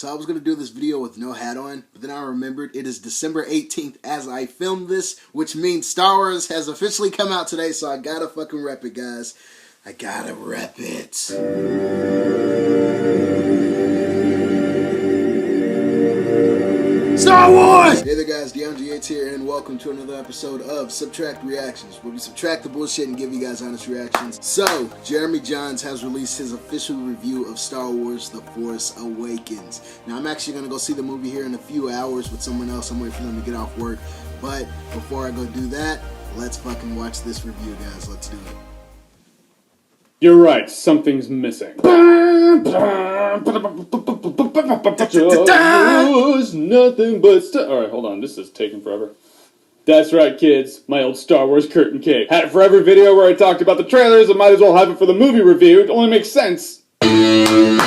So I was going to do this video with no hat on, but then I remembered it is December 18th as I filmed this, which means Star Wars has officially come out today, so I gotta fucking rep it, guys. I gotta rep it. Star Wars! Hey there guys, Jahns here, and welcome to another episode of Subtract Reactions, where we subtract the bullshit and give you guys honest reactions. So, Jahns has released his official review of Star Wars The Force Awakens. Now, I'm actually going to go see the movie here in a few hours with someone else. I'm waiting for them to get off work. But before I go do that, let's fucking watch this review, guys. Let's do it. You're right, something's missing. Nothing but Alright, hold on, this is taking forever. That's right, kids, my old Star Wars curtain cake. Had it for every video where I talked about the trailers, I might as well have it for the movie review. It only makes sense. Volume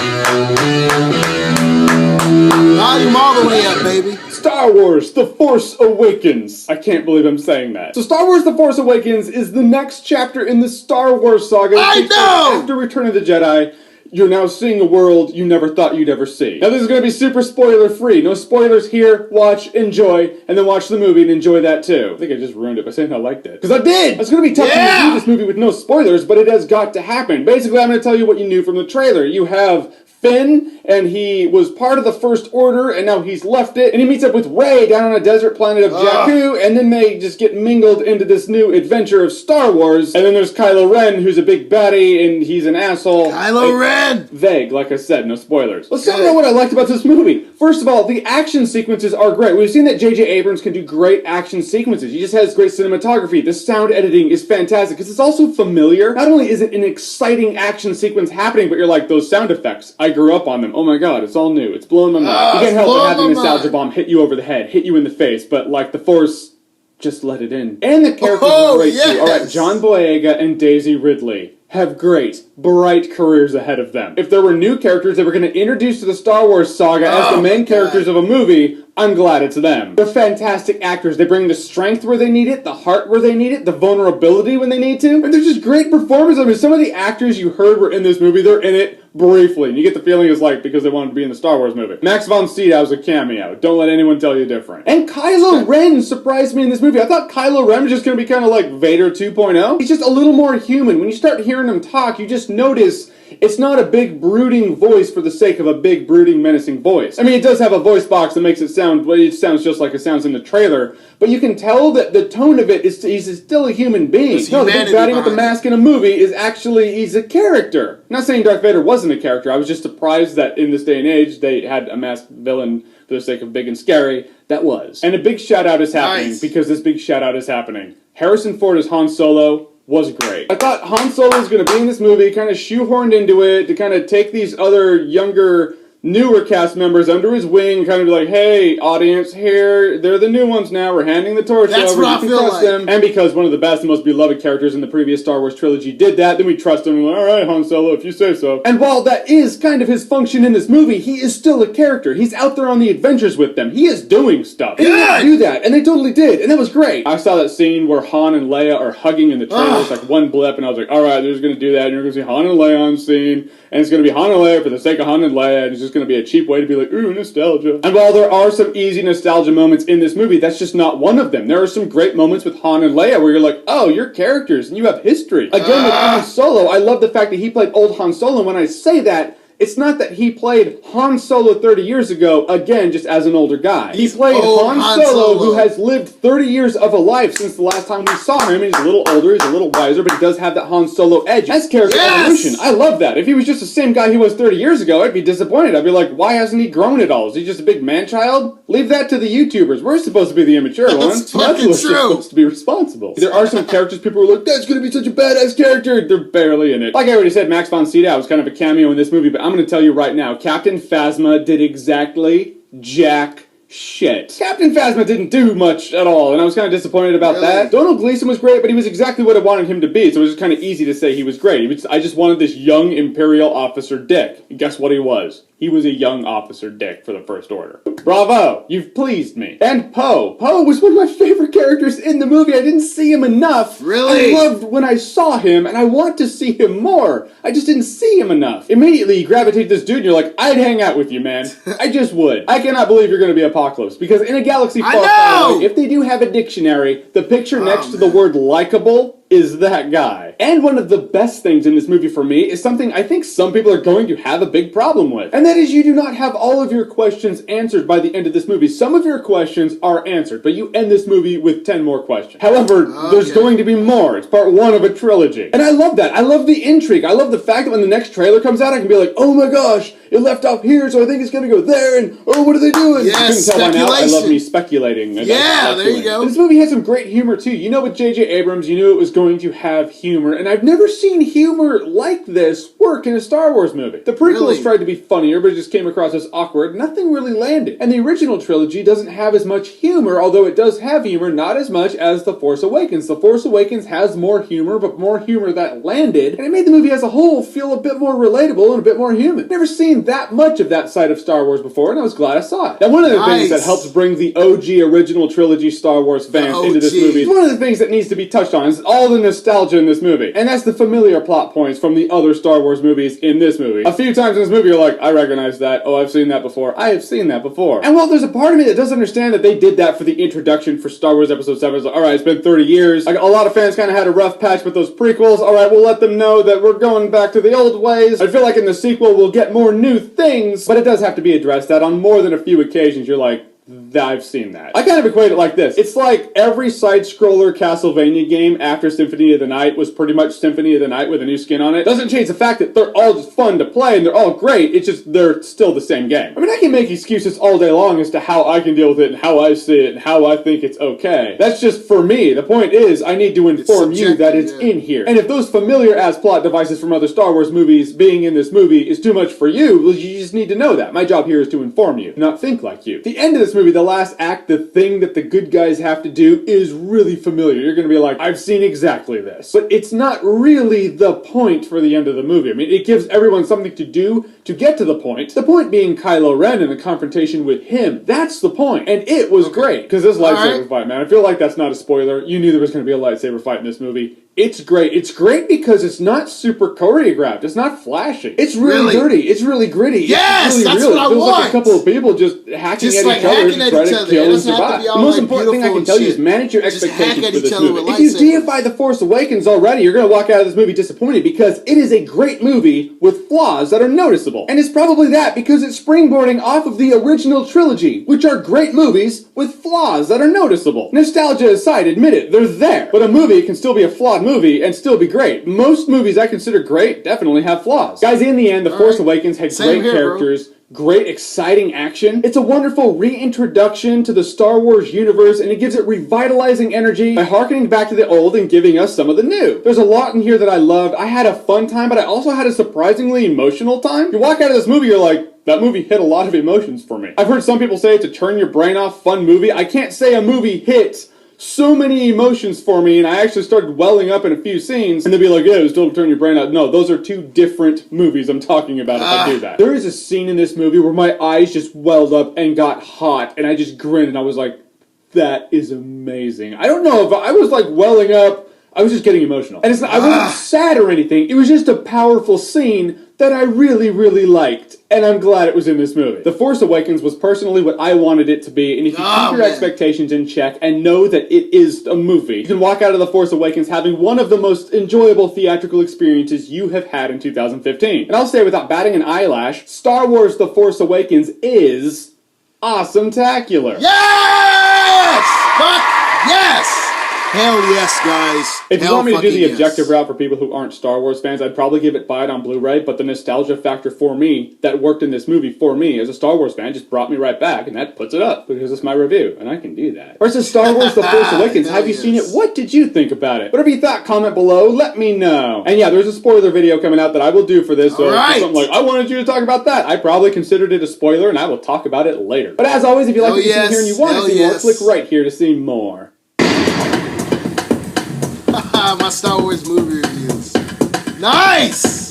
all the way up, baby. Star Wars The Force Awakens. I can't believe I'm saying that. So Star Wars The Force Awakens is the next chapter in the Star Wars saga. I know! After Return of the Jedi, you're now seeing a world you never thought you'd ever see. Now this is going to be super spoiler free. No spoilers here. Watch, enjoy, and then watch the movie and enjoy that too. I think I just ruined it by saying I liked it. Because I did! It's going to be tough to review this movie with no spoilers, but it has got to happen. Basically, I'm going to tell you what you knew from the trailer. You have Finn, and he was part of the First Order, and now he's left it, and he meets up with Rey down on a desert planet of Jakku, and then they just get mingled into this new adventure of Star Wars, and then there's Kylo Ren, who's a big baddie, and he's an asshole. Kylo Ren! Vague, like I said, no spoilers. Let's talk about what I liked about this movie. First of all, the action sequences are great. We've seen that J.J. Abrams can do great action sequences. He just has great cinematography. The sound editing is fantastic, because it's also familiar. Not only is it an exciting action sequence happening, but you're like, those sound effects, I grew up on them. Oh my god, it's all new. It's blowing my mind. You can't help but have the nostalgia bomb hit you over the head, hit you in the face, but like the Force, just let it in. And the characters are great too. Alright, John Boyega and Daisy Ridley have great, bright careers ahead of them. If there were new characters that were going to introduce to the Star Wars saga as the main characters of a movie, I'm glad it's them. They're fantastic actors. They bring the strength where they need it, the heart where they need it, the vulnerability when they need to, and they're just great performers. I mean, some of the actors you heard were in this movie, they're in it briefly, and you get the feeling it's like because they wanted to be in the Star Wars movie. Max von Sydow's a cameo. Don't let anyone tell you different. And Kylo Ren surprised me in this movie. I thought Kylo Ren was just going to be kind of like Vader 2.0. He's just a little more human. When you start hearing him talk, you just notice it's not a big brooding voice for the sake of a big brooding menacing voice. I mean, it does have a voice box that makes it sound, well, it sounds just like it sounds in the trailer, but you can tell that the tone of it is he's still a human being. No, the big baddie with the mask in a movie is actually, he's a character. I'm not saying Darth Vader wasn't a character. I was just surprised that in this day and age they had a masked villain for the sake of big and scary. That was. And a big shout out is happening because this big shout out is happening. Harrison Ford as Han Solo was great. I thought Han Solo was going to be in this movie, kind of shoehorned into it, to kind of take these other younger, newer cast members under his wing, kind of be like, hey, audience, here, they're the new ones now, we're handing the torch over, you can trust them. And because one of the best and most beloved characters in the previous Star Wars trilogy did that, then we trust him, and we're like, alright, Han Solo, if you say so. And while that is kind of his function in this movie, he is still a character. He's out there on the adventures with them. He is doing stuff. He didn't do that, and they totally did, and that was great. I saw that scene where Han and Leia are hugging in the trailer. It's like one blip, and I was like, alright, they're just going to do that, and you're going to see Han and Leia on scene, and it's going to be Han and Leia for the sake of Han and Leia, and it's just going to be a cheap way to be like, ooh, nostalgia. And while there are some easy nostalgia moments in this movie, that's just not one of them. There are some great moments with Han and Leia where you're like, oh, you're characters, and you have history. Again, with Han Solo, I love the fact that he played old Han Solo, and when I say that, it's not that he played Han Solo 30 years ago, again, just as an older guy. He played Han Solo, who has lived 30 years of a life since the last time we saw him. He's a little older, he's a little wiser, but he does have that Han Solo edge. That's character evolution. I love that. If he was just the same guy he was 30 years ago, I'd be disappointed. I'd be like, why hasn't he grown at all? Is he just a big man-child? Leave that to the YouTubers. We're supposed to be the immature ones. That's what's supposed to be responsible. There are some characters people were like, that's gonna be such a badass character. They're barely in it. Like I already said, Max von Sydow was kind of a cameo in this movie, but I'm going to tell you right now, Captain Phasma did exactly jack shit. Captain Phasma didn't do much at all, and I was kind of disappointed about Really? that. Donald Gleason was great, but he was exactly what I wanted him to be, so it was just kind of easy to say he was great. I just wanted this young Imperial Officer Dick. And guess what he was? He was a young Officer Dick for the First Order. Bravo! You've pleased me. And Poe. Poe was one of my favorite characters in the movie. I didn't see him enough. Really? I loved when I saw him, and I want to see him more. I just didn't see him enough. Immediately, you gravitate to this dude, and you're like, I'd hang out with you, man. I just would. I cannot believe you're going to be Apocalypse, because in a galaxy far, far away, if they do have a dictionary, the picture next to the word likable is that guy. And one of the best things in this movie for me is something I think some people are going to have a big problem with. And that is you do not have all of your questions answered by the end of this movie. Some of your questions are answered, but you end this movie with 10 more questions. However, there's going to be more. It's part one of a trilogy. And I love that. I love the intrigue. I love the fact that when the next trailer comes out, I can be like, oh my gosh, it left off here, so I think it's going to go there, and oh, what are they doing? Yes, you couldn't tell by now, I love me speculating. Yeah, there you go. This movie has some great humor, too. You know, with J.J. Abrams, you knew it was going to have humor, and I've never seen humor like this work in a Star Wars movie. The prequels tried to be funnier, but it just came across as awkward. Nothing really landed. And the original trilogy doesn't have as much humor, although it does have humor, not as much as The Force Awakens. The Force Awakens has more humor, but more humor that landed, and it made the movie as a whole feel a bit more relatable and a bit more human. Never seen that much of that side of Star Wars before, and I was glad I saw it. Now, one of the things that helps bring the OG original trilogy Star Wars fans into this movie is one of the things that needs to be touched on is all the nostalgia in this movie. And that's the familiar plot points from the other Star Wars movies in this movie. A few times in this movie, you're like, I recognize that. Oh, I've seen that before. I have seen that before. And while there's a part of me that doesn't understand that they did that for the introduction for Star Wars Episode 7, it's like, alright, it's been 30 years. Like, a lot of fans kind of had a rough patch with those prequels. Alright, we'll let them know that we're going back to the old ways. I feel like in the sequel, we'll get more new things, but it does have to be addressed that on more than a few occasions you're like, I've seen that. I kind of equate it like this. It's like every side-scroller Castlevania game after Symphony of the Night was pretty much Symphony of the Night with a new skin on it. Doesn't change the fact that they're all just fun to play and they're all great. It's just they're still the same game. I mean, I can make excuses all day long as to how I can deal with it and how I see it and how I think it's okay. That's just for me. The point is, I need to inform you that it's in here. And if those familiar-ass plot devices from other Star Wars movies being in this movie is too much for you, well, you just need to know that. My job here is to inform you, not think like you. The end of this movie, the last act, the thing that the good guys have to do is really familiar. You're going to be like, I've seen exactly this. But it's not really the point for the end of the movie. I mean, it gives everyone something to do to get to the point. The point being Kylo Ren and the confrontation with him. That's the point. And it was great. Because this lightsaber fight, man, I feel like that's not a spoiler. You knew there was going to be a lightsaber fight in this movie. It's great. It's great because it's not super choreographed. It's not flashing. It's really dirty. It's really gritty. Yes, it's really that's real. what I It feels want. like a couple of people just hacking at each other to try to kill and survive. The most important thing I can tell you is manage your expectations for this movie. If you deify The Force Awakens already, you're going to walk out of this movie disappointed because it is a great movie with flaws that are noticeable. And it's probably that because it's springboarding off of the original trilogy, which are great movies with flaws that are noticeable. Nostalgia aside, admit it, they're there. But a movie can still be a flawed movie and still be great. Most movies I consider great definitely have flaws. Guys, in the end, The Force Awakens had great characters, great exciting action. It's a wonderful reintroduction to the Star Wars universe, and it gives it revitalizing energy by harkening back to the old and giving us some of the new. There's a lot in here that I loved. I had a fun time, but I also had a surprisingly emotional time. You walk out of this movie, you're like, that movie hit a lot of emotions for me. I've heard some people say it's a turn your brain off fun movie. I can't say a movie hits so many emotions for me, and I actually started welling up in a few scenes, and they'd be like, yeah, it was still turn your brain out. No, those are two different movies I'm talking about if I do that. There is a scene in this movie where my eyes just welled up and got hot, and I just grinned, and I was like, that is amazing. I don't know if I was like welling up, I was just getting emotional. And it's not, I wasn't sad or anything, it was just a powerful scene that I really, really liked, and I'm glad it was in this movie. The Force Awakens was personally what I wanted it to be, and if you keep your expectations in check and know that it is a movie, you can walk out of The Force Awakens having one of the most enjoyable theatrical experiences you have had in 2015. And I'll say without batting an eyelash, Star Wars The Force Awakens is awesome-tacular. Yes! Fuck yes! Hell yes, guys. If you Hell want me to do the fucking objective yes. route for people who aren't Star Wars fans, I'd probably give it buy it on Blu-ray, but the nostalgia factor for me that worked in this movie for me as a Star Wars fan just brought me right back, and that puts it up because it's my review, and I can do that. Versus Star Wars The Force Awakens, have you seen it? What did you think about it? Whatever you thought, comment below, let me know. And yeah, there's a spoiler video coming out that I will do for this, so if something like, I wanted you to talk about that, I probably considered it a spoiler, and I will talk about it later. But as always, if you like what you see here and you want to see more, click right here to see more. My Star Wars movie reviews. Nice!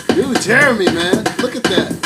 Dude, Jeremy, man. Look at that.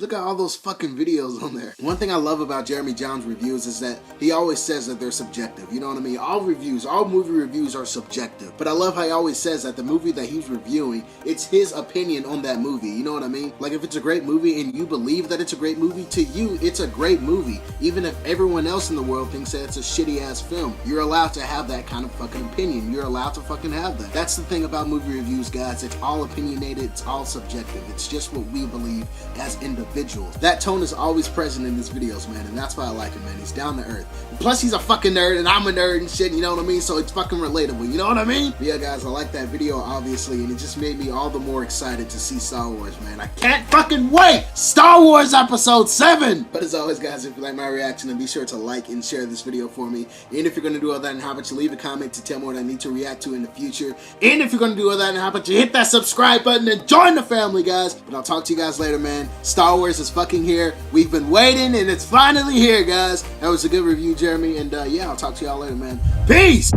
Look at all those fucking videos on there. One thing I love about Jeremy Jahns reviews is that he always says that they're subjective. You know what I mean? All movie reviews are subjective. But I love how he always says that the movie that he's reviewing, it's his opinion on that movie. You know what I mean? Like if it's a great movie and you believe that it's a great movie, to you, it's a great movie. Even if everyone else in the world thinks that it's a shitty ass film, you're allowed to have that kind of fucking opinion. You're allowed to fucking have that. That's the thing about movie reviews, guys. It's all opinionated. It's all subjective. It's just what we believe as individuals. That tone is always present in his videos, man, and that's why I like him, man. He's down to earth. And plus, he's a fucking nerd, and I'm a nerd and shit, you know what I mean? So it's fucking relatable, you know what I mean? But yeah, guys, I like that video, obviously, and it just made me all the more excited to see Star Wars, man. I can't fucking wait! Star Wars Episode 7! But as always, guys, if you like my reaction, then be sure to like and share this video for me. And if you're gonna do all that, and how about you leave a comment to tell me what I need to react to in the future. And if you're gonna do all that, and how about you hit that subscribe button and join the family, guys. But I'll talk to you guys later, man. Star Wars is fucking here. We've been waiting, and it's finally here, guys. That was a good review, Jeremy, and yeah, I'll talk to y'all later, man. Peace!